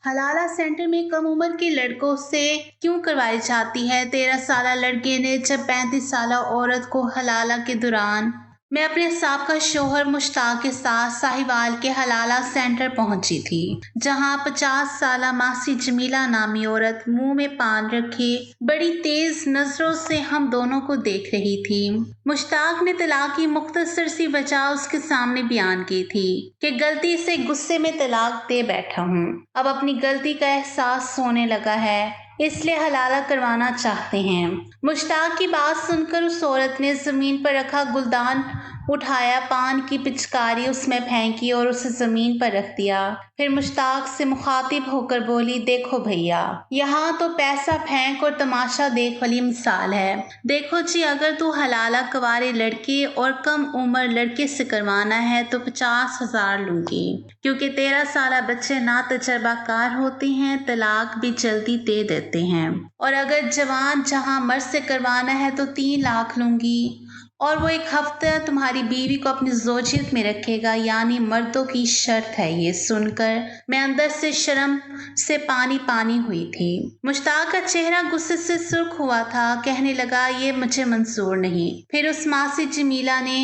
हलाला centre में कम उम्र के लड़कों से क्यों करवाई जाती है? 13 साला लड़के ने जब 35 साला औरत को हलाला के दौरान मैं अपने साबका शौहर मुश्ताक के साथ साहिवाल के हलाला सेंटर पहुंची थी, जहां 50 साला मासी जमीला नामी औरत मुंह में पान रखे बड़ी तेज नजरों से हम दोनों को देख रही थी। मुश्ताक ने तलाक की मुख्तसर सी वजह उसके सामने बयान की थी कि गलती से गुस्से में तलाक दे बैठा हूँ, अब अपनी गलती का एहसास होने लगा है, इसलिए हलाला करवाना चाहते हैं। मुश्ताक की बात सुनकर उस औरत ने जमीन पर रखा गुलदान उठाया, पान की पिचकारी उसमें फेंकी और उसे जमीन पर रख दिया। फिर मुश्ताक से मुखातिब होकर बोली, देखो भैया, यहाँ तो पैसा फेंक और तमाशा देख वाली मिसाल है। देखो जी, अगर तू हलाला कवारे लड़के और कम उम्र लड़के से करवाना है तो 50,000 लूंगी, क्योंकि 13 साल बच्चे ना तजर्बाकार होते हैं, तलाक भी जल्दी दे देते हैं। और अगर जवान जहां मर्द से करवाना है तो 3 लाख लूंगी, और वो 1 हफ्ता तुम्हारी बीवी को अपनी जोजियत में रखेगा, यानी मर्दों की शर्त है। ये सुनकर मैं अंदर से शर्म से पानी पानी हुई थी। मुश्ताक का चेहरा गुस्से से सुर्ख हुआ था, कहने लगा, ये मुझे मंजूर नहीं। फिर उस मासी जमीला ने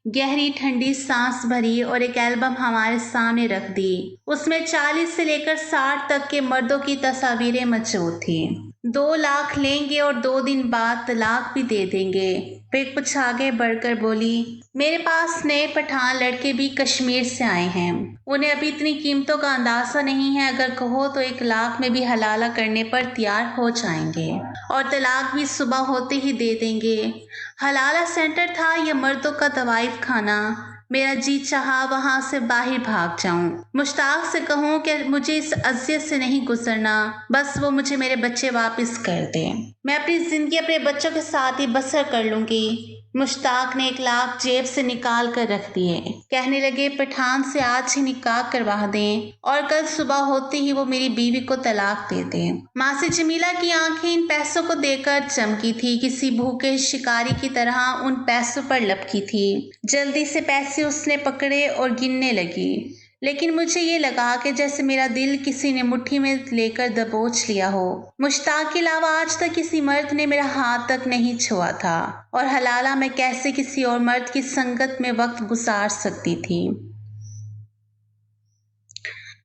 गहरी ठंडी सांस भरी और एक एल्बम हमारे सामने रख दी। उसमें 40 से लेकर 60 तक के मर्दों की तस्वीरें मौजूद थी। 2 लाख लेंगे और 2 दिन बाद तलाक भी दे देंगे। फिर कुछ आगे बढ़कर बोली, मेरे पास नए पठान लड़के भी कश्मीर से आए हैं, उन्हें अभी इतनी कीमतों का अंदाजा नहीं है, अगर कहो तो 1 लाख में भी हलाला करने पर तैयार हो जाएंगे और तलाक भी सुबह होते ही दे देंगे। हलाला सेंटर था या मर्दों का दवाइफ खाना? मेरा जी चाहा वहां से बाहर भाग जाऊं, मुश्ताक से कहूं कि मुझे इस अज़ियत से नहीं गुजरना, बस वो मुझे मेरे बच्चे वापस कर दे, मैं अपनी जिंदगी अपने बच्चों के साथ ही बसर कर लूंगी। मुश्ताक ने 1 लाख जेब से निकाल कर रख दिए, कहने लगे, पठान से आज ही निकाह करवा दें और कल सुबह होते ही वो मेरी बीवी को तलाक दे दें। मासी जमीला की आंखें इन पैसों को देखकर चमकी थी, किसी भूखे शिकारी की तरह उन पैसों पर लपकी थी। जल्दी से पैसे उसने पकड़े और गिनने लगी, लेकिन मुझे ये लगा कि जैसे मेरा दिल किसी ने मुट्ठी में लेकर दबोच लिया हो। मुश्ताक के अलावा आज तक किसी मर्द ने मेरा हाथ तक नहीं छुआ था, और हलाला मैं कैसे किसी और मर्द की संगत में वक्त गुजार सकती थी।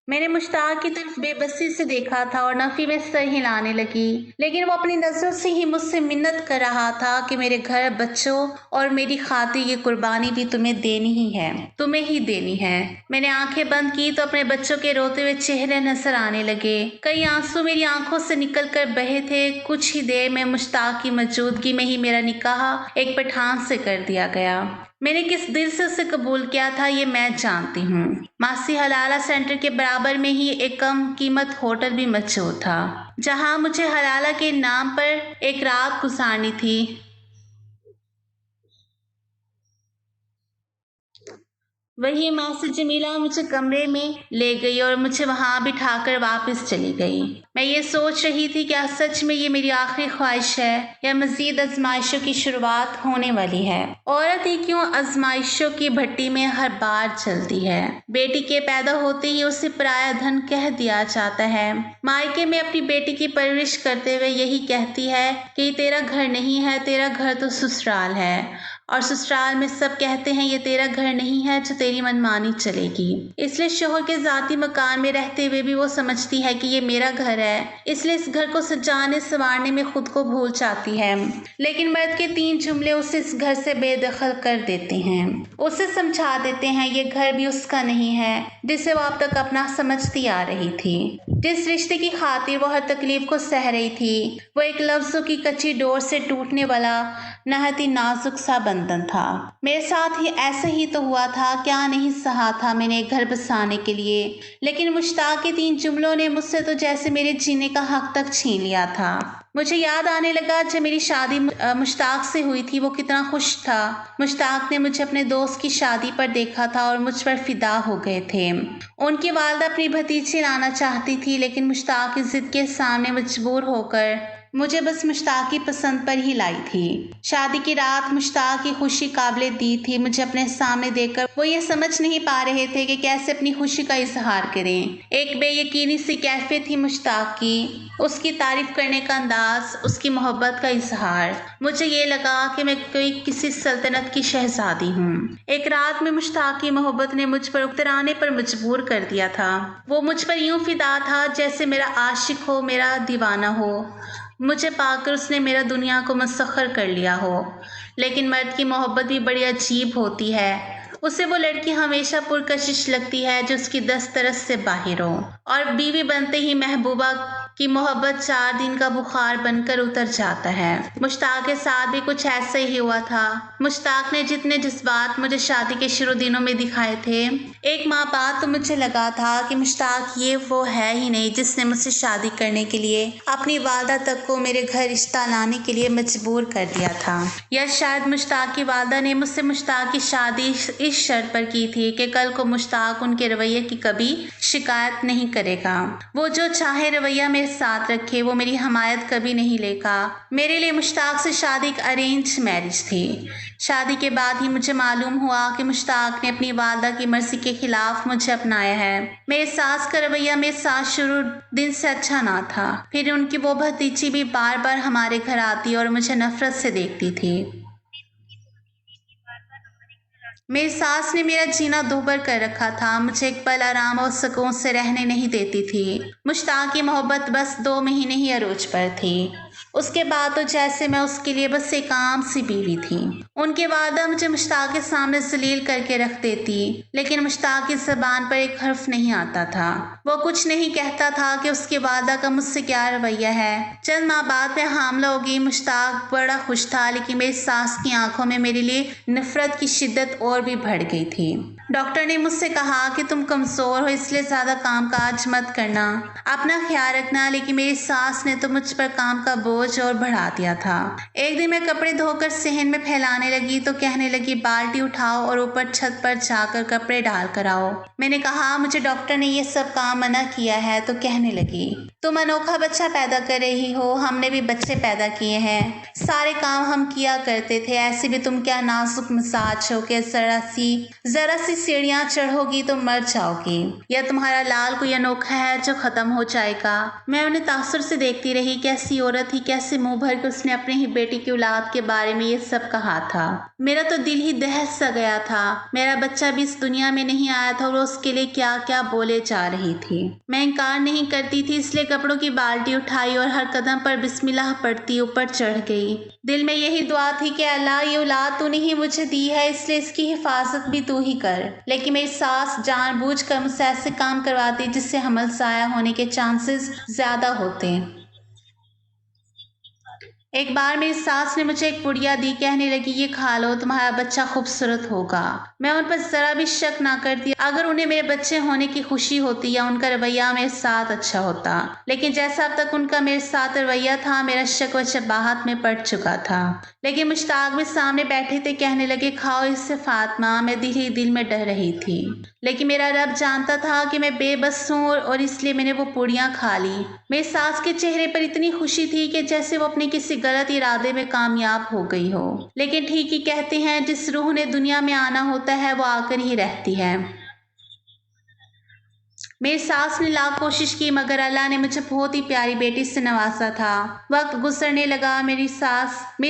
मैंने मुश्ताक की तरफ बेबसी से देखा था और नफी में सर हिलाने लगी, लेकिन वो अपनी नजरों से ही मुझसे मिन्नत कर रहा था कि मेरे घर, बच्चों और मेरी खातिर ये कुर्बानी भी तुम्हें देनी ही है, तुम्हें ही देनी है। मैंने आंखें बंद की तो अपने बच्चों के रोते हुए चेहरे नजर आने लगे। कई आंसू मेरी आंखों से निकल कर बहे थे। कुछ ही देर में मुश्ताक की मौजूदगी में ही मेरा निकाह एक पठान से कर दिया गया। मैंने किस दिल से उसे कबूल किया था ये मैं जानती हूँ। मासी हलाला सेंटर के बराबर में ही एक कम कीमत होटल भी मौजूद था, जहाँ मुझे हलाला के नाम पर एक रात गुजारनी थी। वही मासी जमीला मुझे कमरे में ले गई और मुझे वहां बिठाकर वापस चली गई। मैं ये सोच रही थी क्या सच में ये मेरी आखिरी ख्वाहिश है या मजीद आजमाइशों की शुरुआत होने वाली है। औरत ही क्यों आजमाइशों की भट्टी में हर बार चलती है। बेटी के पैदा होते ही उसे पराया धन कह दिया जाता है। मायके में अपनी बेटी की परवरिश करते हुए यही कहती है कि तेरा घर नहीं है, तेरा घर तो ससुराल है, और ससुराल में सब कहते हैं ये तेरा घर नहीं है जो तेरी मनमानी चलेगी। इसलिए शोहर के जाती मकान में रहते हुए भी वो समझती है कि ये मेरा घर है, इसलिए इस घर को सजाने संवारने में खुद को भूल जाती है। लेकिन मर्द के 3 जुमले उसे इस घर से बेदखल कर देते हैं, उसे समझा देते हैं ये घर भी उसका नहीं है जिसे वो अब तक अपना समझती आ रही थी। जिस रिश्ते की खातिर वो हर तकलीफ को सह रही थी, वो एक लफ्जों की कच्ची डोर से टूटने वाला नहायत ही नाजुक सा बंधन था। मेरे साथ ही ऐसा ही तो हुआ था, क्या नहीं सहा था मैंने एक घर बसाने के लिए। लेकिन मुश्ताक के 3 जुमलों ने मुझसे तो जैसे मेरे जीने का हक तक छीन लिया था। मुझे याद आने लगा जब मेरी शादी मुश्ताक से हुई थी वो कितना खुश था। मुश्ताक ने मुझे अपने दोस्त की शादी पर देखा था और मुझ पर फिदा हो गए थे। उनकी वालदा अपनी भतीजी लाना चाहती थी, लेकिन मुश्ताक की जिद के सामने मजबूर होकर مجھے بس مشتاق کی پسند پر ہی لائی تھی۔ شادی کی رات مشتاق کی خوشی قابل دید تھی۔ مجھے اپنے سامنے دیکھ کر وہ یہ سمجھ نہیں پا رہے تھے کہ کیسے اپنی خوشی کا اظہار کریں۔ ایک بے یقینی سی کیفیت تھی مشتاق کی، اس کی تعریف کرنے کا انداز، اس کی محبت کا اظہار۔ مجھے یہ لگا کہ میں کسی سلطنت کی شہزادی ہوں۔ ایک رات میں مشتاق کی محبت نے مجھ پر اترانے پر مجبور کر دیا تھا۔ وہ مجھ پر یوں فدا تھا جیسے میرا عاشق ہو، میرا دیوانہ ہو۔ مجھے پا کر اس نے میرا دنیا کو مسخر کر لیا ہو۔ لیکن مرد کی محبت بھی بڑی عجیب ہوتی ہے۔ اسے وہ لڑکی ہمیشہ پرکشش لگتی ہے جو اس کی دسترس سے باہر ہو، اور بیوی بنتے ہی محبوبہ کی محبت 4 دن کا بخار بن کر اتر جاتا ہے۔ مشتاق کے ساتھ بھی کچھ ایسا ہی ہوا تھا۔ مشتاق نے جتنے جذبات مجھے شادی کے شروع دنوں میں دکھائے تھے، 1 ماہ بعد تو مجھے لگا تھا کہ مشتاق یہ وہ ہے ہی نہیں جس نے مجھ سے شادی کرنے کے لیے اپنی والدہ تک کو میرے گھر رشتہ لانے کے لیے مجبور کر دیا تھا۔ یا شاید مشتاق کی والدہ نے مجھ سے مشتاق کی شادی اس شرط پر کی تھی کہ کل کو مشتاق ان کے رویے کی کبھی شکایت نہیں کرے گا۔ وہ جو چاہے رویہ میرے ساتھ رکھے، وہ میری حمایت کبھی نہیں لے گا۔ میرے لیے مشتاق سے شادی ایک ارینج میرج تھی۔ شادی کے بعد ہی مجھے معلوم ہوا کہ مشتاق نے اپنی والدہ کی مرضی کے خلاف مجھے اپنایا ہے۔ میرے ساس کا رویہ میرے ساتھ شروع دن سے اچھا نہ تھا۔ پھر ان کی وہ بھتیجی بھی بار بار ہمارے گھر آتی اور مجھے نفرت سے دیکھتی تھی۔ میری ساس نے میرا جینا دوبھر کر رکھا تھا، مجھے ایک پل آرام اور سکون سے رہنے نہیں دیتی تھی۔ مشتاق کی محبت بس 2 مہینے ہی عروج پر تھی۔ اس کے بعد تو جیسے میں اس کے لیے بس ایک عام سی بیوی تھی۔ ان کی والدہ مجھے مشتاق کے سامنے ذلیل کر کے رکھ دیتی، لیکن مشتاق کی زبان پر ایک حرف نہیں آتا تھا۔ وہ کچھ نہیں کہتا تھا کہ اس کی والدہ کا مجھ سے کیا رویہ ہے۔ چند ماہ بعد میں حاملہ ہو گئی۔ مشتاق بڑا خوش تھا، لیکن میری ساس کی آنکھوں میں میرے لیے نفرت کی شدت اور بھی بڑھ گئی تھی۔ ڈاکٹر نے مجھ سے کہا کہ تم کمزور ہو، اس لیے زیادہ کام کاج مت کرنا، اپنا خیال رکھنا، لیکن میری ساس نے تو مجھ پر کام کا بوجھ اور بڑھا دیا تھا۔ ایک دن میں کپڑے دھو کر صحن میں پھیلانے لگی تو کہنے لگی بالٹی اٹھاؤ اور اوپر چھت پر جا کر کپڑے ڈال کر آؤ۔ میں نے کہا مجھے ڈاکٹر نے یہ سب کام منع کیا ہے، تو کہنے لگی تم انوکھا بچہ پیدا کر رہی ہو، ہم نے بھی بچے پیدا کیے ہیں، سارے کام ہم کیا کرتے تھے، ایسے بھی تم کیا نازک مزاج ہو کہ ذرا سی سیڑھیاں چڑھو گی تو مر جاؤ گی، یا تمہارا لال کوئی انوکھا ہے جو ختم ہو جائے گا۔ میں انہیں تاثر سے دیکھتی رہی، کیسی عورت تھی، کیسے منہ بھر کے اس نے اپنے ہی بیٹی کی اولاد کے بارے میں یہ سب کہا تھا۔ میرا تو دل ہی دہل سا گیا تھا۔ میرا بچہ بھی اس دنیا میں نہیں آیا تھا اور اس کے لیے کیا کیا بولے جا رہی تھی۔ میں انکار نہیں کرتی تھی، اس لیے کپڑوں کی بالٹی اٹھائی اور ہر قدم پر بسم اللہ پڑھتی اوپر چڑھ گئی۔ دل میں یہی دعا تھی کہ اللہ یہ اولاد تو نے ہی مجھے دی ہے، اس لیے اس کی حفاظت بھی تو ہی کر۔ لیکن میری ساس جان بوجھ کر مجھ سے ایسے کام کرواتی جس سے حمل ضائع ہونے کے چانسز زیادہ ہوتے۔ ایک بار میری ساس نے مجھے ایک پڑیا دی، کہنے لگی یہ کھا لو، تمہارا بچہ خوبصورت ہوگا۔ میں ان پر ذرا بھی شک نہ کرتی اگر انہیں میرے بچے ہونے کی خوشی ہوتی یا ان کا رویہ میرے ساتھ اچھا ہوتا، لیکن جیسا اب تک ان کا میرے ساتھ رویہ تھا، میرا شک و شبہات میں پڑ چکا تھا۔ لیکن مشتاق بھی سامنے بیٹھے تھے، کہنے لگے کھاؤ اس سے فاطمہ۔ میں دل ہی دل میں ڈر رہی تھی، لیکن میرا رب جانتا تھا کہ میں بے بس ہوں اور اس لیے میں نے وہ پوڑیاں کھا لی۔ میری ساس کے چہرے پر اتنی خوشی تھی کہ جیسے وہ اپنے کسی غلط ارادے میں کامیاب ہو گئی ہو۔ لیکن ٹھیک ہی کہتے ہیں جس روح نے دنیا میں آنا ہوتا ہے وہ آ کر ہی رہتی ہے۔ میری ساس نے لاکھ کوشش کی مگر اللہ نے مجھے بہت ہی پیاری بیٹی سے نوازا تھا۔ وقت گزرنے لگا، میری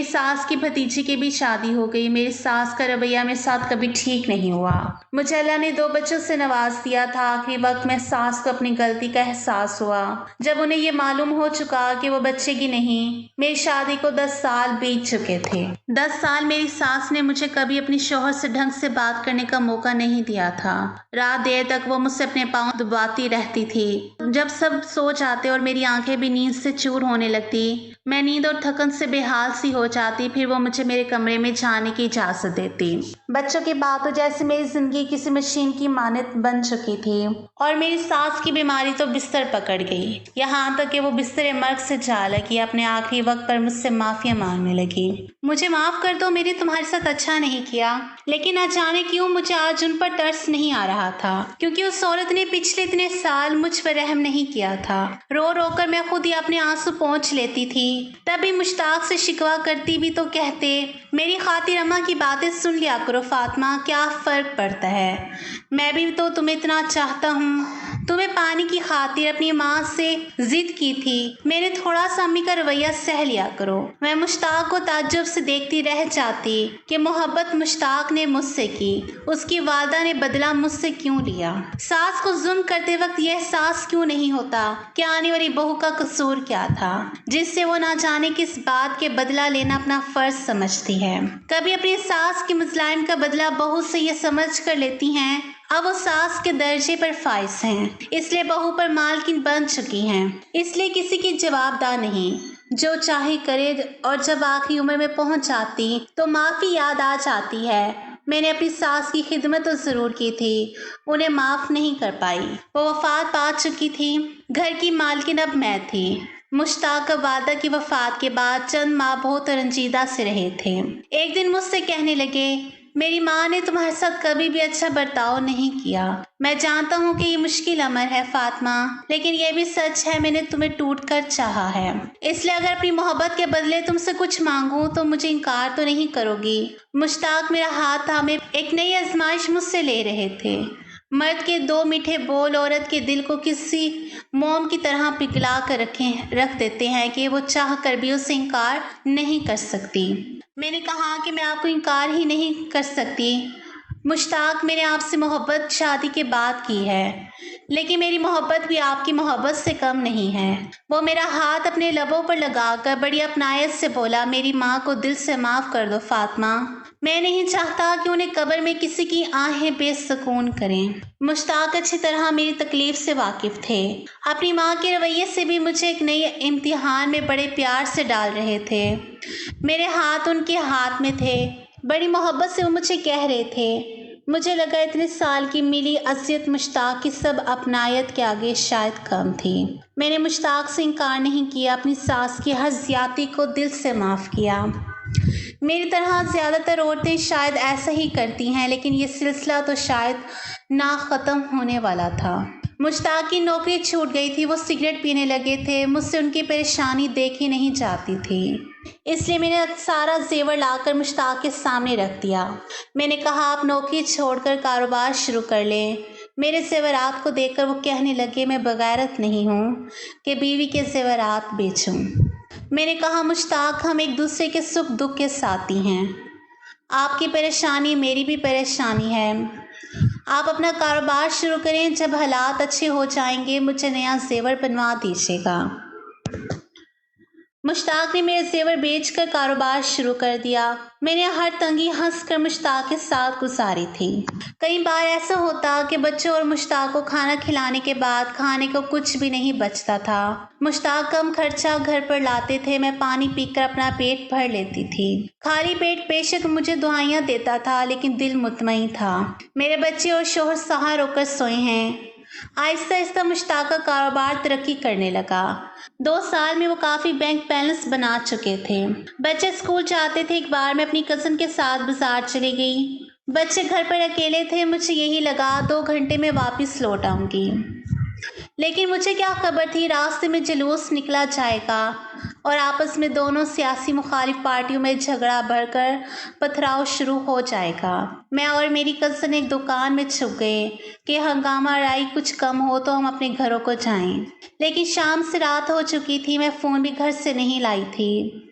ساس کی بھتیجی کی بھی شادی ہو گئی۔ میری ساس کا رویہ میرے ساتھ کبھی ٹھیک نہیں ہوا۔ مجھے اللہ نے 2 بچوں سے نواز دیا تھا۔ آخری وقت میں ساس کو اپنی غلطی کا احساس ہوا جب انہیں یہ معلوم ہو چکا کہ وہ بچے کی نہیں۔ میری شادی کو 10 سال بیت چکے تھے۔ 10 سال میری ساس نے مجھے کبھی اپنی شوہر سے ڈھنگ سے بات کرنے کا موقع نہیں دیا تھا۔ رات دیر تک وہ مجھ سے اپنے پاؤں دباتی رہتی تھی۔ جب سب سو جاتے اور میری آنکھیں بھی نیند سے چور ہونے لگتی، میں نیند اور تھکن سے بے حال سی ہو جاتی، پھر وہ مجھے میرے کمرے میں جانے کی اجازت دیتی۔ بچوں کے بعد تو جیسے میری زندگی کسی مشین کی مانند بن چکی تھی اور میری ساس کی بیماری تو بستر پکڑ گئی، یہاں تک کہ وہ بستر مرگ سے جا لگی۔ اپنے آخری وقت پر مجھ سے معافیا مانگنے لگی۔ مجھے معاف کر دو، میں نے تمہارے ساتھ اچھا نہیں کیا، لیکن نہ جانے کیوں مجھے آج ان پر ترس نہیں آ رہا تھا، کیونکہ اس عورت نے پچھلے इतने साल मुझ पर रहम नहीं किया था। रो रो कर मैं खुद ही अपने आंसू पोंछ लेती थी। तभी मुश्ताक से शिकवा करती भी तो कहते, मेरी खातिर अम्मा की बातें सुन लिया करो फातिमा, क्या फ़र्क पड़ता है। मैं भी तो तुम्हें इतना चाहता हूँ। तुम्हें पाने की खातिर अपनी माँ से जिद की थी। मैंने थोड़ा सा अम्मी का रवैया सह लिया करो। मैं मुश्ताक को ताज्जुब से देखती रह जाती कि मोहब्बत मुश्ताक ने मुझसे की, उसकी वालदा ने बदला मुझसे क्यों लिया। सास को जुल्म करते वक्त यह एहसास क्यों नहीं होता कि आने वाली बहू का कसूर क्या था, जिससे वो ना जाने किस बात के बदला लेना अपना फर्ज समझती है। कभी अपनी सास की मुज़लाइम का बदला बहू से ये समझ कर लेती हैं अब वो सास के दर्जे पर फाइज हैं, इसलिए बहू पर मालकिन बन चुकी हैं, इसलिए किसी की जवाबदार नहीं, जो चाहे करे। और जब आखिरी उम्र में पहुंच जाती तो माफ़ी याद आ जाती है। मैंने अपनी सास की खिदमत तो ज़रूर की थी, उन्हें माफ़ नहीं कर पाई। वो वफ़ात पा चुकी थी, घर की मालकिन अब मैं थी। मुश्ताक वादा की वफ़ात के बाद चंद माह बहुत रंजीदा से रहे थे। एक दिन मुझसे कहने लगे, मेरी माँ ने तुम्हारे साथ कभी भी अच्छा बर्ताव नहीं किया। मैं जानता हूँ कि ये मुश्किल अमर है फातिमा, लेकिन यह भी सच है मैंने तुम्हें टूट कर चाहा है। इसलिए अगर अपनी मोहब्बत के बदले तुमसे कुछ मांगूं तो मुझे इनकार तो नहीं करोगी। मुश्ताक मेरा हाथ थामे एक नई आजमाइश मुझसे ले रहे थे। मर्द के दो मीठे बोल औरत के दिल को किसी मोम की तरह पिघला कर रख देते हैं कि वो चाह कर भी उससे इनकार नहीं कर सकती। मैंने कहा कि मैं आपको इनकार ही नहीं कर सकती। मुश्ताक, मैंने आपसे मोहब्बत शादी के बाद की है, लेकिन मेरी मोहब्बत भी आपकी मोहब्बत से कम नहीं है। वो मेरा हाथ अपने लबों पर लगाकर बड़ी अपनायत से बोला, मेरी माँ को दिल से माफ़ कर दो फातिमा। मैं नहीं चाहता कि उन्हें कब्र में किसी की आहें बेसुकून करें। मुश्ताक अच्छी तरह मेरी तकलीफ से वाकिफ थे। अपनी माँ के रवैये से भी मुझे एक नई इम्तिहान में बड़े प्यार से डाल रहे थे। मेरे हाथ उनके हाथ में थे, बड़ी मोहब्बत से वो मुझे कह रहे थे। मुझे लगा इतने साल की मिली अज़ियत मुश्ताक की सब अपनायत के आगे शायद कम थी। मैंने मुश्ताक से इनकार नहीं किया, अपनी सास की हर ज़्यादती को दिल से माफ़ किया। मेरी तरह ज़्यादातर औरतें शायद ऐसा ही करती हैं, लेकिन ये सिलसिला तो शायद ना ख़त्म होने वाला था। मुश्ताक की नौकरी छूट गई थी, वो सिगरेट पीने लगे थे। मुझसे उनकी परेशानी देखी नहीं जाती थी, इसलिए मैंने सारा जेवर लाकर मुश्ताक के सामने रख दिया। मैंने कहा, आप नौकरी छोड़कर कारोबार शुरू कर लें। मेरे ज़ेवरात को देखकर वो कहने लगे, मैं बगैरत नहीं हूँ कि बीवी के ज़ेवरात बेचूं। मैंने कहा, मुश्ताक, हम एक दूसरे के सुख दुख के साथी हैं। आपकी परेशानी मेरी भी परेशानी है। आप अपना कारोबार शुरू करें, जब हालात अच्छे हो जाएंगे मुझे नया जेवर बनवा दीजिएगा। मुश्ताक ने मेरे जेवर बेचकर कारोबार शुरू कर दिया। मैंने हर तंगी हंसकर मुश्ताक के साथ गुजारी थी। कई बार ऐसा होता कि बच्चों और मुश्ताक को खाना खिलाने के बाद खाने को कुछ भी नहीं बचता था। मुश्ताक कम खर्चा घर पर लाते थे, मैं पानी पीकर अपना पेट भर लेती थी। खाली पेट बेशक मुझे दुआइयाँ देता था, लेकिन दिल मुतमईन था। मेरे बच्चे और शोहर सहार होकर सोए हैं। आहिस्ता आहिस्ता मुश्ताक का कारोबार तरक्की करने लगा। 2 साल में वो काफ़ी बैंक बैलेंस बना चुके थे। बच्चे स्कूल जाते थे। एक बार मैं अपनी कज़न के साथ बाजार चली गई। बच्चे घर पर अकेले थे। मुझे यही लगा 2 घंटे में वापस लौट आऊँगी, लेकिन मुझे क्या खबर थी रास्ते में जुलूस निकला जाएगा और आपस में दोनों सियासी मुखालिफ पार्टियों में झगड़ा बढ़कर पथराव शुरू हो जाएगा। मैं और मेरी कज़न एक दुकान में छुप गए कि हंगामा राई कुछ कम हो तो हम अपने घरों को जाएं। लेकिन शाम से रात हो चुकी थी, मैं फ़ोन भी घर से नहीं लाई थी।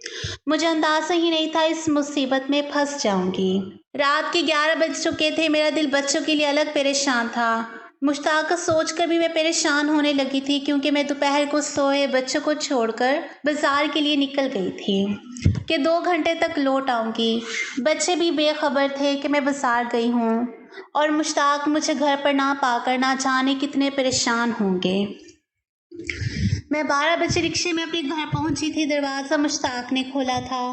मुझे अंदाज़ा ही नहीं था इस मुसीबत में फंस जाऊंगी। रात के 11 बज चुके थे। मेरा दिल बच्चों के लिए अलग परेशान था। मुश्ताक का सोचकर भी मैं परेशान होने लगी थी, क्योंकि मैं दोपहर को सोए बच्चों को छोड़कर बाजार के लिए निकल गई थी कि 2 घंटे तक लौट आऊँगी। बच्चे भी बेखबर थे कि मैं बाजार गई हूँ और मुश्ताक मुझे घर पर ना पाकर ना जाने कितने परेशान होंगे। मैं 12 बजे रिक्शे में अपने घर पहुँची थी। दरवाज़ा मुश्ताक ने खोला था।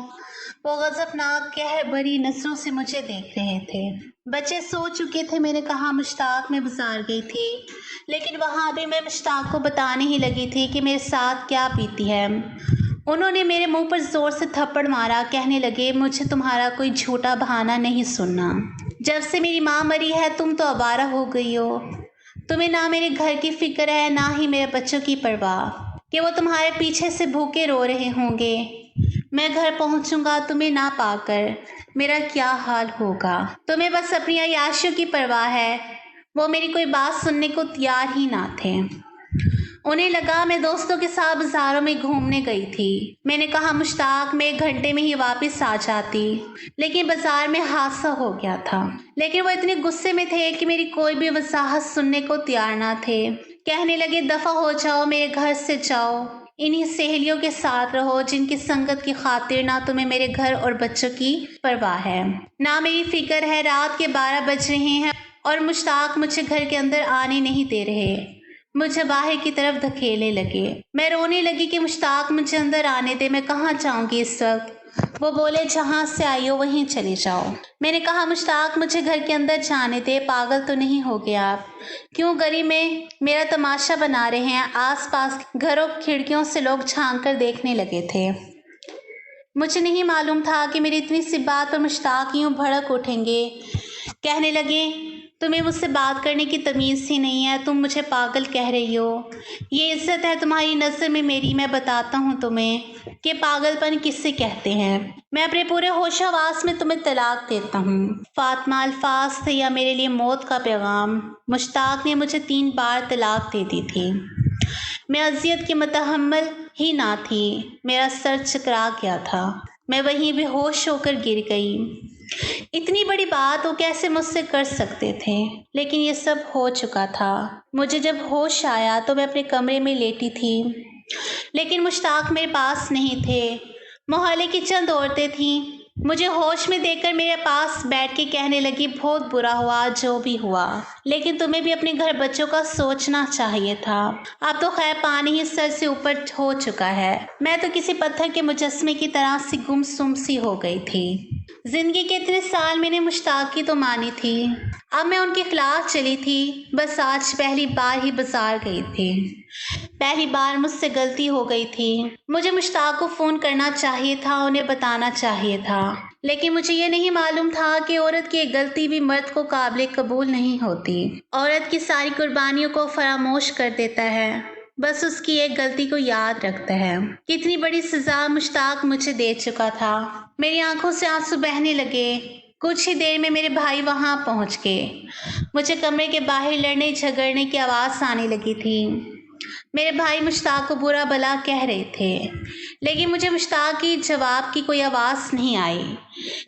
वो गज़बनाक कहर भरी नज़रों से मुझे देख रहे थे। बच्चे सो चुके थे। मैंने कहा, मुश्ताक मैं बाजार गई थी, लेकिन वहाँ भी मैं मुश्ताक को बताने ही लगी थी कि मेरे साथ क्या बीती है। उन्होंने मेरे मुंह पर ज़ोर से थप्पड़ मारा। कहने लगे, मुझे तुम्हारा कोई झूठा बहाना नहीं सुनना। जब से मेरी माँ मरी है तुम तो आवारा हो गई हो। तुम्हें ना मेरे घर की फिक्र है, ना ही मेरे बच्चों की परवाह कि वो तुम्हारे पीछे से भूखे रो रहे होंगे। मैं घर पहुंचूंगा तुम्हें ना पाकर मेरा क्या हाल होगा। तुम्हें बस अपनी अय्याशियों की परवाह है। वो मेरी कोई बात सुनने को तैयार ही ना थे। उन्हें लगा मैं दोस्तों के साथ बाजारों में घूमने गई थी। मैंने कहा मुश्ताक मैं 1 घंटे में ही वापस आ जाती, लेकिन बाजार में हादसा हो गया था। लेकिन वो इतने गुस्से में थे कि मेरी कोई भी वजाहत सुनने को तैयार ना थे। कहने लगे दफा हो जाओ, मेरे घर से जाओ, इन्हीं सहेलियों के साथ रहो जिनकी संगत की खातिर ना तुम्हें मेरे घर और बच्चों की परवाह है, ना मेरी फिक्र है। रात के 12 बज रहे हैं और मुश्ताक मुझे घर के अंदर आने नहीं दे रहे। मुझे बाहर की तरफ धकेलने लगे। मैं रोने लगी कि मुश्ताक मुझे अंदर आने दे, मैं कहाँ जाऊंगी इस वक्त। वो बोले जहाँ से आई हो वहीं चले जाओ। मैंने कहा मुश्ताक मुझे घर के अंदर जाने दे, पागल तो नहीं हो गया आप? क्यों गली में मेरा तमाशा बना रहे हैं? आसपास घरों खिड़कियों से लोग झांक कर देखने लगे थे। मुझे नहीं मालूम था कि मेरी इतनी सी बात पर मुश्ताक यूं भड़क उठेंगे। कहने लगे तुम्हें मुझसे बात करने की तमीज़ ही नहीं है, तुम मुझे पागल कह रही हो। ये इज्जत है तुम्हारी नज़र में मेरी। मैं बताता हूँ तुम्हें कि पागलपन किससे कहते हैं। मैं अपने पूरे होश हवास में तुम्हें तलाक देता हूँ। फातिमा अल्फाज थे या मेरे लिए मौत का पैगाम। मुश्ताक ने मुझे 3 बार तलाक दे दी थी। मैं अजियत की मुतहम्मल ही ना थी। मेरा सर चकरा गया था। मैं वहीं बेहोश होकर गिर गई। इतनी बड़ी बात वो कैसे मुझसे कर सकते थे? लेकिन ये सब हो चुका था। मुझे जब होश आया तो मैं अपने कमरे में लेटी थी, लेकिन मुश्ताक मेरे पास नहीं थे। मोहल्ले की चंद औरतें थीं। मुझे होश में देखकर मेरे पास बैठ के कहने लगी बहुत बुरा हुआ जो भी हुआ, लेकिन तुम्हें भी अपने घर बच्चों का सोचना चाहिए था। अब तो खैर पानी ही सर से ऊपर हो चुका है। मैं तो किसी पत्थर के मुजस्मे की तरह सी गुमसुम सी हो गई थी। जिंदगी के इतने साल मैंने मुश्ताक की तो मानी थी, अब मैं उनके खिलाफ चली थी। बस आज पहली बार ही बाजार गई थी। पहली बार मुझसे गलती हो गई थी। मुझे मुश्ताक को फ़ोन करना चाहिए था, उन्हें बताना चाहिए था, लेकिन मुझे ये नहीं मालूम था कि औरत की एक गलती भी मर्द को काबिल कबूल नहीं होती। औरत की सारी कुर्बानियों को फरामोश कर देता है, बस उसकी एक गलती को याद रखता है। कितनी बड़ी सज़ा मुश्ताक मुझे दे चुका था। मेरी आंखों से आंसू बहने लगे। कुछ ही देर में मेरे भाई वहां पहुंच गए। मुझे कमरे के बाहर लड़ने झगड़ने की आवाज़ आने लगी थी। मेरे भाई मुश्ताक को बुरा भला कह रहे थे, लेकिन मुझे मुश्ताक की जवाब की कोई आवाज़ नहीं आई।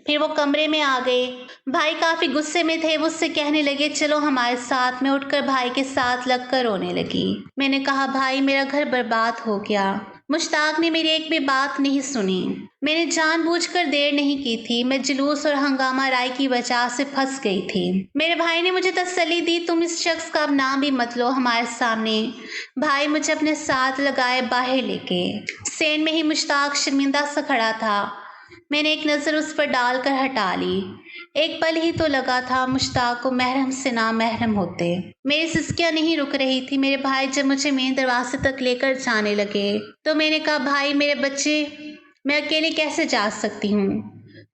फिर वो कमरे में आ गए। भाई काफ़ी गुस्से में थे। मुझसे कहने लगे चलो हमारे साथ। मैं उठकर भाई के साथ लगकर रोने लगी। मैंने कहा भाई मेरा घर बर्बाद हो गया। मुश्ताक ने मेरी एक भी बात नहीं सुनी। मैंने जानबूझकर देर नहीं की थी। मैं जुलूस और हंगामा राय की वजह से फंस गई थी। मेरे भाई ने मुझे तसल्ली दी तुम इस शख्स का अब नाम भी मत लो हमारे सामने। भाई मुझे अपने साथ लगाए बाहर लेके। सेन में ही मुश्ताक शर्मिंदा सा खड़ा था। मैंने एक नज़र उस पर डालकर हटा ली। एक पल ही तो लगा था मुश्ताक को महरम से ना महरम होते। मेरी सिसकियां नहीं रुक रही थी। मेरे भाई जब मुझे मेन दरवाजे तक लेकर जाने लगे तो मैंने कहा भाई मेरे बच्चे, मैं अकेले कैसे जा सकती हूँ?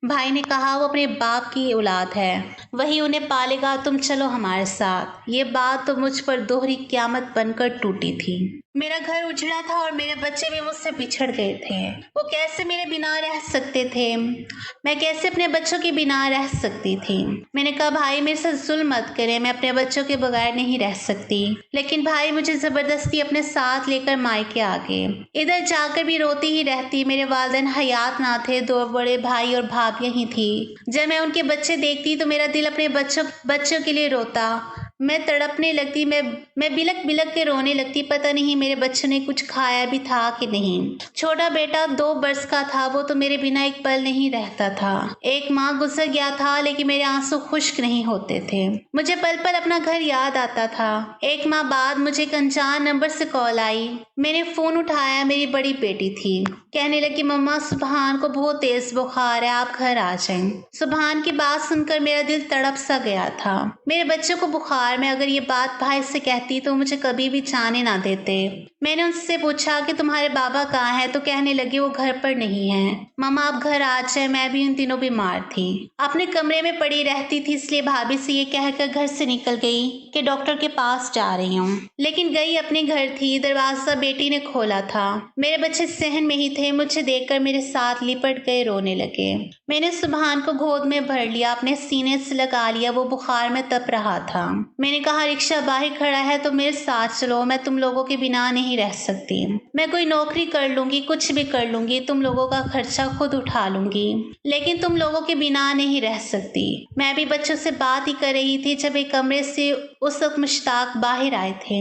भाई ने कहा वो अपने बाप की औलाद है, वही उन्हें पालेगा, तुम चलो हमारे साथ। ये बात तो मुझ पर दोहरी क़यामत बनकर टूटी थी। मेरा घर उजड़ा था और मेरे बच्चे भी मुझसे बिछड़ गए थे। वो कैसे मेरे बिना रह सकते थे? मैं कैसे अपने बच्चों के बिना रह सकती थी? मैंने कहा भाई मेरे साथ जुल्म मत करें, मैं अपने बच्चों के बगैर नहीं रह सकती। लेकिन भाई मुझे ज़बरदस्ती अपने साथ लेकर मायके आ गए। इधर जाकर भी रोती ही रहती। मेरे वालिदैन हयात ना थे, 2 बड़े भाई और भाभियाँ ही थी। जब मैं उनके बच्चे देखती तो मेरा दिल अपने बच्चों के लिए रोता। मैं तड़पने लगती। मैं बिलक बिलक के रोने लगती। पता नहीं मेरे बच्चों ने कुछ खाया भी था कि नहीं। छोटा बेटा 2 बरस का था, वो तो मेरे बिना एक पल नहीं रहता था। एक माँ गुजर गया था, लेकिन मेरे आंसू खुश्क नहीं होते थे। मुझे पल पल अपना घर याद आता था। एक माह बाद मुझे एक अनजान नंबर से कॉल आई। मैंने फ़ोन उठाया। मेरी बड़ी बेटी थी। कहने लगी मम्मा सुबहान को बहुत तेज बुखार है, आप घर आ जाएं। सुबहान की बात सुनकर मेरा दिल तड़प सा गया था। मेरे बच्चों को बुखार बुखार में अगर ये बात भाई से कहती तो मुझे कभी भी जाने ना देते। मैंने उनसे पूछा कि तुम्हारे बाबा कहाँ हैं, तो कहने लगे वो घर पर नहीं है। मम्मा आप घर आ जाए, मैं भी उन दिनों बीमार थी, अपने कमरे में पड़ी रहती थी, इसलिए भाभी से ये कहकर घर से निकल गई कि डॉक्टर के पास जा रही हूँ। लेकिन गई अपने घर थी, दरवाजा बेटी ने खोला था। मेरे बच्चे सहन में ही थे, मुझे देखकर मेरे साथ लिपट गए, रोने लगे। मैंने सुभान को गोद में भर लिया, अपने सीने से लगा लिया, वो बुखार में तप रहा था। मैंने कहा रिक्शा बाहर खड़ा है तो मेरे साथ चलो, मैं तुम लोगों के बिना नहीं रह सकती। मैं कोई नौकरी कर लूंगी, कुछ भी कर लूंगी, तुम लोगों का खर्चा खुद उठा लूंगी, लेकिन तुम लोगों के बिना नहीं रह सकती। मैं भी बच्चों से बात ही कर रही थी जब एक कमरे से उस वक्त मुश्ताक बाहर आए थे।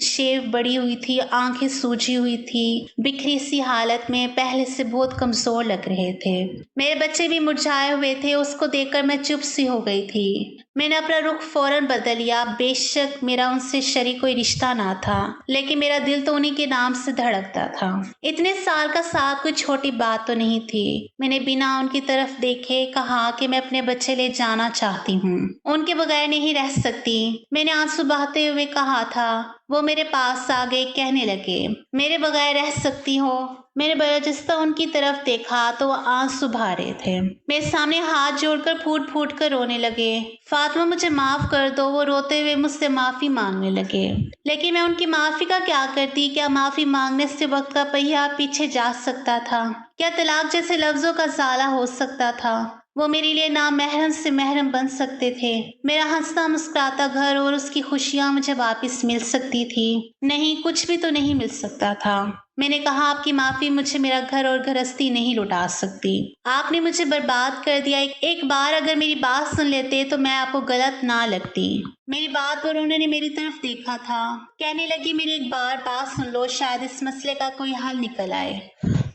शेव बड़ी हुई थी, आंखें सूजी हुई थी, बिखरी सी हालत में, पहले से बहुत कमजोर लग रहे थे। मेरे बच्चे भी मुरझाए हुए थे। उसको देखकर मैं चुप सी हो गई थी। मैंने अपना रुख फौरन बदल लिया। बेशक मेरा उनसे शरीक कोई रिश्ता ना था, लेकिन मेरा दिल तो उन्हीं के नाम से धड़कता था। इतने साल का साथ कोई छोटी बात तो नहीं थी। मैंने बिना उनकी तरफ देखे कहा कि मैं अपने बच्चे ले जाना चाहती हूँ, उनके बगैर नहीं रह सकती। मैंने आंसू बहाते हुए कहा था। वो मेरे पास आ गए, कहने लगे मेरे बगैर रह सकती हो। मैंने बरजस्ता उनकी तरफ देखा तो वो आंसू बहा रहे थे। मेरे सामने हाथ जोड़कर फूट फूट कर रोने लगे। फातिमा मुझे माफ कर दो, वो रोते हुए मुझसे माफी मांगने लगे। लेकिन मैं उनकी माफी का क्या करती? क्या माफी मांगने से वक्त का पहिया पीछे जा सकता था? क्या तलाक जैसे लफ्जों का ज़ाला हो सकता था? वो मेरे लिए नामहरम से महरम बन सकते थे। मेरा हंसता मुस्कुराता घर और उसकी खुशियां मुझे वापस मिल सकती थी। नहीं, कुछ भी तो नहीं मिल सकता था। मैंने कहा आपकी माफी मुझे मेरा घर और गृहस्थी नहीं लौटा सकती। आपने मुझे बर्बाद कर दिया। एक बार अगर मेरी बात सुन लेते तो मैं आपको गलत ना लगती। मेरी बात पर उन्होंने मेरी तरफ देखा था। कहने लगी मेरी एक बार बात सुन लो, शायद इस मसले का कोई हल निकल आए।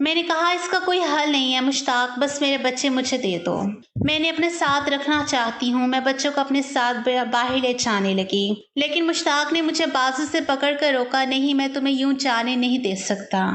मैंने कहा इसका कोई हल नहीं है मुश्ताक, बस मेरे बच्चे मुझे दे दो। मैंने अपने साथ रखना चाहती हूँ। मैं बच्चों को अपने साथ बाहर ले जाने लगी, लेकिन मुश्ताक ने मुझे बाजू से पकड़कर रोका। नहीं, मैं तुम्हें यूं जाने नहीं दे सकता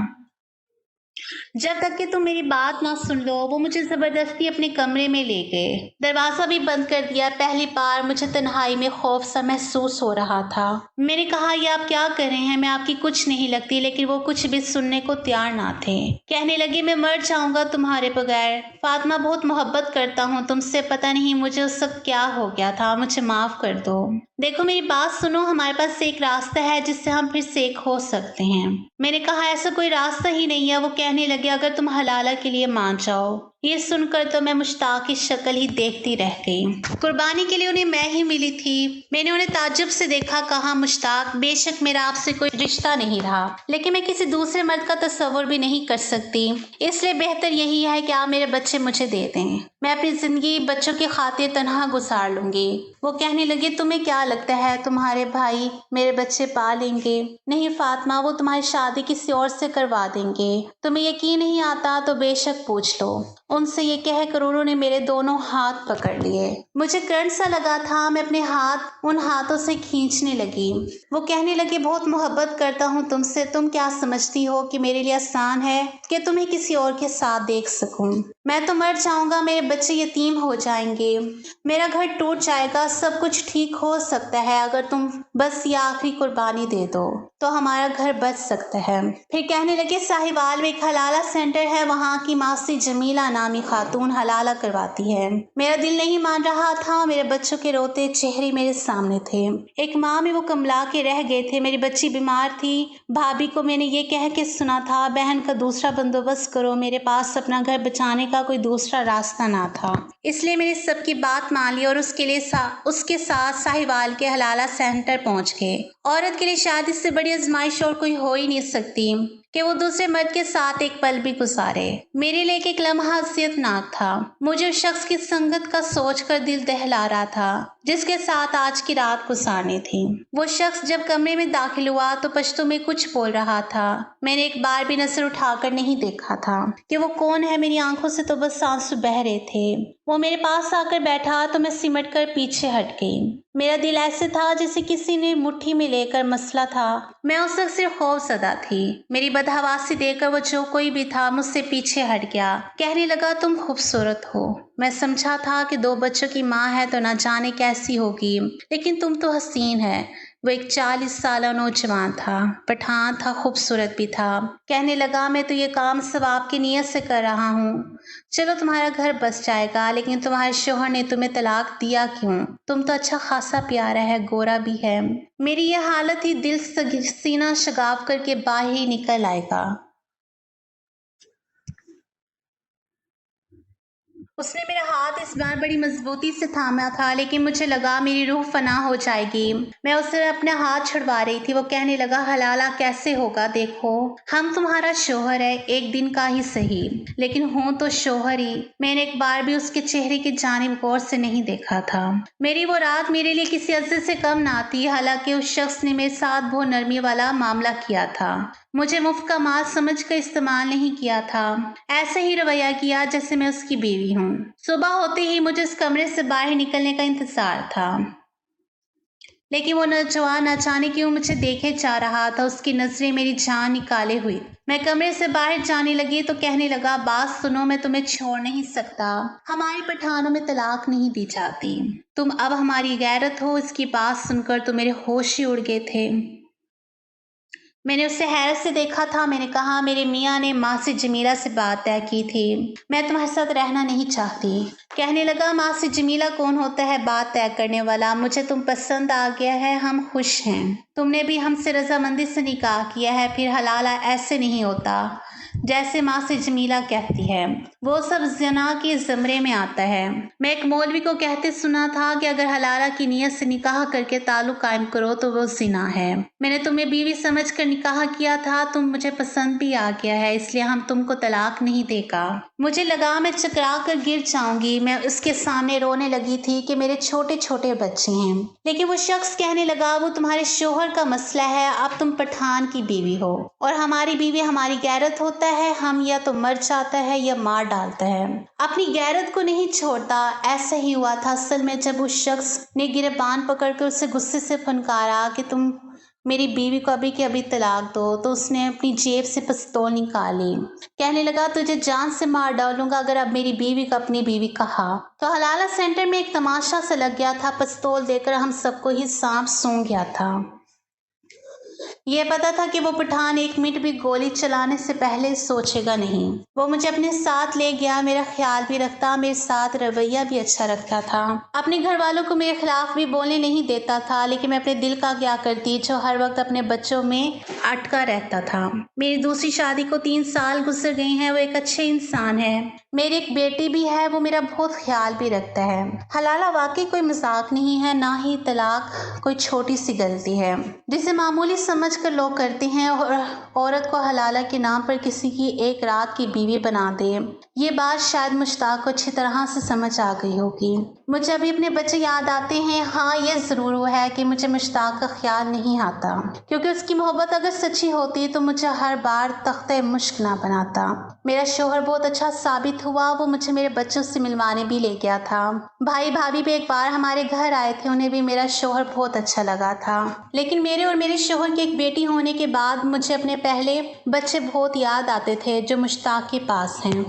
जब तक कि तुम मेरी बात ना सुन लो। वो मुझे जबरदस्ती अपने कमरे में ले गए, दरवाजा भी बंद कर दिया। पहली बार मुझे तन्हाई में खौफ सा महसूस हो रहा था। मैंने कहा ये आप क्या कर रहे हैं? मैं आपकी कुछ नहीं लगती। लेकिन वो कुछ भी सुनने को तैयार ना थे। कहने लगे मैं मर जाऊंगा तुम्हारे बगैर। फातिमा बहुत मोहब्बत करता हूँ तुमसे, पता नहीं मुझे उस वक्त क्या हो गया था, मुझे माफ कर दो। देखो मेरी बात सुनो, हमारे पास एक रास्ता है जिससे हम फिर से एक हो सकते हैं। मैंने कहा ऐसा कोई रास्ता ही नहीं है। वो कहने लगे अगर तुम हलाला के लिए मान जाओ। ये सुनकर तो मैं मुश्ताक की शक्ल ही देखती रह गई। कुर्बानी के लिए उन्हें मैं ही मिली थी। मैंने उन्हें ताज्जुब से देखा। कहा मुश्ताक बेशक मेरा आपसे कोई रिश्ता नहीं रहा, लेकिन मैं किसी दूसरे मर्द का तस्वुर भी नहीं कर सकती। इसलिए बेहतर यही है कि आप मेरे बच्चे मुझे दे दें। मैं अपनी जिंदगी बच्चों की खातिर तनहा गुजार लूंगी। वो कहने लगे तुम्हें क्या लगता है तुम्हारे भाई मेरे बच्चे पा लेंगे? नहीं फातिमा, वो तुम्हारी शादी किसी और से करवा देंगे। तुम्हें यकीन नहीं आता तो बेशक पूछ लो उनसे। ये कहकर उन्होंने मेरे दोनों हाथ पकड़ लिए। मुझे करंट सा लगा था। मैं अपने हाथ उन हाथों से खींचने लगी। वो कहने लगे बहुत मोहब्बत करता हूँ तुमसे। तुम क्या समझती हो कि मेरे लिए आसान है कि तुम्हें किसी और के साथ देख सकूं? मैं तो मर जाऊंगा, मेरे बच्चे यतीम हो जाएंगे, मेरा घर टूट जाएगा। सब कुछ ठीक हो सकता है अगर तुम बस ये आखिरी कुर्बानी दे दो तो हमारा घर बच सकता है। फिर कहने लगे साहिवाल में एक हलाला सेंटर है, वहाँ की मासी जमीला नामी खातून हलाला करवाती है। मेरा दिल नहीं मान रहा था। मेरे बच्चों के रोते चेहरे मेरे सामने थे। एक माह में वो कमला के रह गए थे। मेरी बच्ची बीमार थी। भाभी को मैंने ये कह के सुना था बहन का दूसरा बंदोबस्त करो। मेरे पास अपना घर बचाने का कोई दूसरा रास्ता ना था, इसलिए मैंने सबकी बात मान ली और उसके साथ साहिवाल के हलाला सेंटर पहुंच गए। औरत के लिए शादी से बड़ी आजमाइश और कोई हो ही नहीं सकती कि वो दूसरे मर्द के साथ एक पल भी गुजारे। मेरे लिए एक लम्हा हसीयतनाक था। मुझे उस शख्स की संगत का सोचकर दिल दहला रहा था जिसके साथ आज की रात गुजारनी थी। वो शख्स जब कमरे में दाखिल हुआ तो पश्तो में कुछ बोल रहा था। मैंने एक बार भी नजर उठाकर नहीं देखा था कि वो कौन है। मेरी आंखों से तो बस आंसू बह रहे थे। वो मेरे पास आकर बैठा तो मैं सिमट कर पीछे हट गई। मेरा दिल ऐसे था जैसे किसी ने मुट्ठी में लेकर मसला था। मैं उस वक्त सिर्फ खौफजदा थी। मेरी बदहवासी देखकर वो जो कोई भी था मुझसे पीछे हट गया। कहने लगा तुम खूबसूरत हो। मैं समझा था कि 2 बच्चों की माँ है तो न जाने कैसे कैसी होगी, लेकिन तुम तो हसीन है। वो एक 40 साला नौजवान था, पठान था, खूबसूरत भी था। कहने लगा, मैं तो ये काम सवाब की नीयत से कर रहा हूँ। चलो तुम्हारा घर बस जाएगा, लेकिन तुम्हारे शोहर ने तुम्हें तलाक दिया क्यों? तुम तो अच्छा खासा प्यारा है, गोरा भी है। मेरी यह हालत ही दिल सीना शगाफ करके बाहर ही निकल आएगा। उसने मेरा हाथ इस बार बड़ी मजबूती से थामा था, लेकिन मुझे लगा मेरी रूह फना हो जाएगी। मैं उससे अपना हाथ छुड़वा रही थी। वो कहने लगा, हलाला कैसे होगा, देखो हम तुम्हारा शोहर है, एक दिन का ही सही, लेकिन हूं तो शोहर ही। मैंने एक बार भी उसके चेहरे की जानिब गौर से नहीं देखा था। मेरी वो रात मेरे लिए किसी अज़्ज़े से कम ना थी। हालांकि उस शख्स ने मेरे साथ बहुत नरमी वाला मामला किया था, मुझे मुफ्त का माल समझकर इस्तेमाल नहीं किया था। ऐसे ही रवैया किया जैसे मैं उसकी बीवी हूँ। सुबह होते ही मुझे इस कमरे से बाहर निकलने का इंतजार था, लेकिन वो नौजवान न जाने क्यों मुझे देखे जा रहा था। उसकी नजरें मेरी जान निकाले हुई। मैं कमरे से बाहर जाने लगी तो कहने लगा, बात सुनो, मैं तुम्हें छोड़ नहीं सकता। हमारी पठानों में तलाक नहीं दी जाती। तुम अब हमारी गैरत हो। इसकी बात सुनकर तो मेरे होश ही उड़ गए थे। मैंने उसे हैरत से देखा था। मैंने कहा, मेरे मियाँ ने माँ से जमीला से बात तय की थी, मैं तुम्हारे साथ रहना नहीं चाहती। कहने लगा, माँ से जमीला कौन होता है बात तय करने वाला? मुझे तुम पसंद आ गया है, हम खुश हैं। तुमने भी हमसे रजामंदी से निकाह किया है, फिर हलाला ऐसे नहीं होता जैसे माँ से जमीला कहती है। वो सब जना के ज़मरे में आता है। मैं एक मौलवी को कहते सुना था कि अगर हलाला की नीयत से निकाह करके ताल्लुक कायम करो तो वो ज़िना है। मैंने तुम्हें बीवी समझकर निकाह किया था, तुम मुझे पसंद भी आ गया है, इसलिए हम तुमको तलाक नहीं देगा। मुझे लगा मैं चकरा कर गिर जाऊंगी। मैं उसके सामने रोने लगी थी कि मेरे छोटे छोटे बच्चे हैं, लेकिन वो शख्स कहने लगा, वो तुम्हारे शोहर का मसला है, अब तुम पठान की बीवी हो और हमारी बीवी हमारी गैरत होता है। हम या तो मर जाता है या मार डालता है, अपनी गैरत को नहीं छोड़ता। ऐसा ही हुआ था असल में। जब उस शख्स ने गिरबान पकड़कर उसे गुस्से से फनकारा कि तुम मेरी बीवी को अभी के अभी तलाक दो, तो उसने अपनी जेब से पिस्तौल निकाली। कहने लगा, तुझे जान से मार डालूंगा अगर अब मेरी बीवी को अपनी बीवी कहा। तो हलाला सेंटर में एक तमाशा सा लग गया था। पिस्तौल देकर हम सबको ही सांप सूंघ गया था। यह पता था कि वो पठान एक मिनट भी गोली चलाने से पहले सोचेगा नहीं। वो मुझे अपने साथ ले गया, मेरा ख्याल भी रखता, मेरे साथ रवैया भी अच्छा रखता था। अपने घर वालों को मेरे खिलाफ भी बोलने नहीं देता था, लेकिन मैं अपने दिल का क्या करती जो हर वक्त अपने बच्चों में अटका रहता था। मेरी दूसरी शादी को 3 साल गुजर गए हैं। वो एक अच्छे इंसान है। मेरी एक बेटी भी है, वो मेरा बहुत ख्याल भी रखता है। हलाला वाकई कोई मजाक नहीं है, ना ही तलाक कोई छोटी सी गलती है जिसे मामूली समझकर लोग करते हैं और औरत को हलाला के नाम पर किसी की एक रात की बीवी बना दे। ये बात शायद मुश्ताक को अच्छी तरह से समझ आ गई होगी। मुझे अभी अपने बच्चे याद आते हैं। हाँ, ये ज़रूर हुआ है कि मुझे मुश्ताक का ख्याल नहीं आता, क्योंकि उसकी मोहब्बत अगर सच्ची होती तो मुझे हर बार तख्ते मुश्क ना बनाता। मेरा शोहर बहुत अच्छा साबित हुआ। वो मुझे मेरे बच्चों से मिलवाने भी ले गया था। भाई भाभी भी एक बार हमारे घर आए थे, उन्हें भी मेरा शोहर बहुत अच्छा लगा था। लेकिन मेरे और मेरे शोहर की एक बेटी होने के बाद मुझे अपने पहले बच्चे बहुत याद आते थे जो मुश्ताक के पास हैं।